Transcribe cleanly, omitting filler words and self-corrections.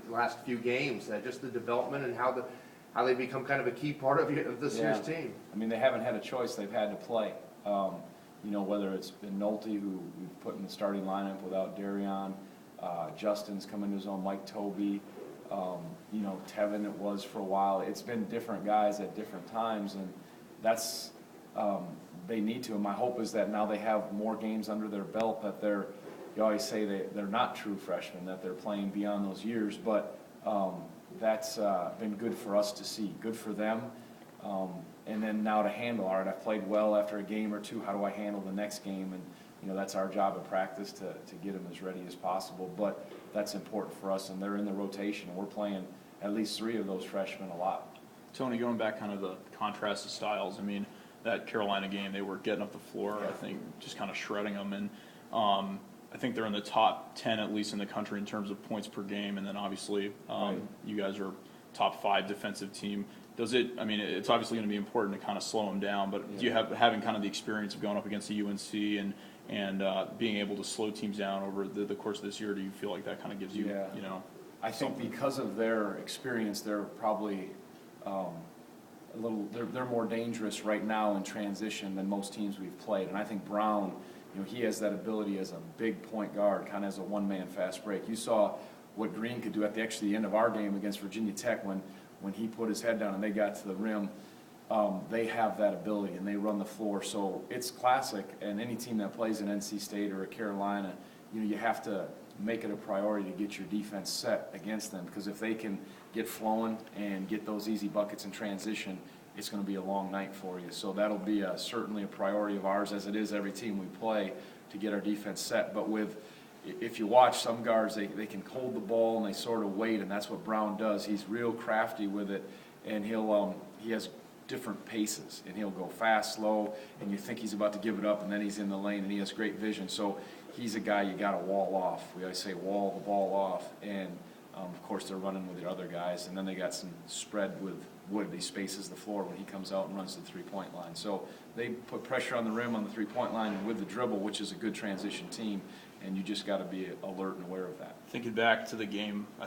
last few games, just the development and how they become kind of a key part of this year's team. I mean, they haven't had a choice; they've had to play. You know, whether it's been Nolte, who we've put in the starting lineup without Darion, Justin's come into his own, Mike Toby, you know, Tevin it was for a while. It's been different guys at different times, and that's they need to. And my hope is that now they have more games under their belt, that you always say they're not true freshmen, that they're playing beyond those years, but that's been good for us to see, good for them. And then now to handle, all right, I've played well after a game or two, how do I handle the next game? And, you know, that's our job in practice to get them as ready as possible. But that's important for us, and they're in the rotation. We're playing at least 3 of those freshmen a lot. Tony, going back kind of the contrast of styles, I mean, that Carolina game, they were getting up the floor, I think, just kind of shredding them. And I think they're in the top 10, at least in the country, in terms of points per game. And then obviously Right. you guys are top 5 defensive team. Does it, I mean, it's obviously going to be important to kind of slow them down, but do you have, having kind of the experience of going up against the UNC and being able to slow teams down over the course of this year, do you feel like that kind of gives you, you know? I think because of their experience, they're probably they're more dangerous right now in transition than most teams we've played. And I think Brown, you know, he has that ability as a big point guard, kind of as a one-man fast break. You saw what Green could do at the end of our game against Virginia Tech when he put his head down and they got to the rim. They have that ability and they run the floor. So it's classic, and any team that plays an NC State or a Carolina, you know, you have to make it a priority to get your defense set against them, because if they can get flowing and get those easy buckets in transition, it's going to be a long night for you. So that'll be certainly a priority of ours, as it is every team we play, to get our defense set. But if you watch some guards, they can hold the ball and they sort of wait, and that's what Brown does. He's real crafty with it, and he has different paces, and he'll go fast, slow, and you think he's about to give it up, and then he's in the lane, and he has great vision. So he's a guy you got to wall off. We always say wall the ball off, and of course they're running with the other guys, and then they got some spread with Wood. He spaces the floor when he comes out and runs to the three-point line. So they put pressure on the rim on the three-point line and with the dribble, which is a good transition team, and you just got to be alert and aware of that. Thinking back to the game, I think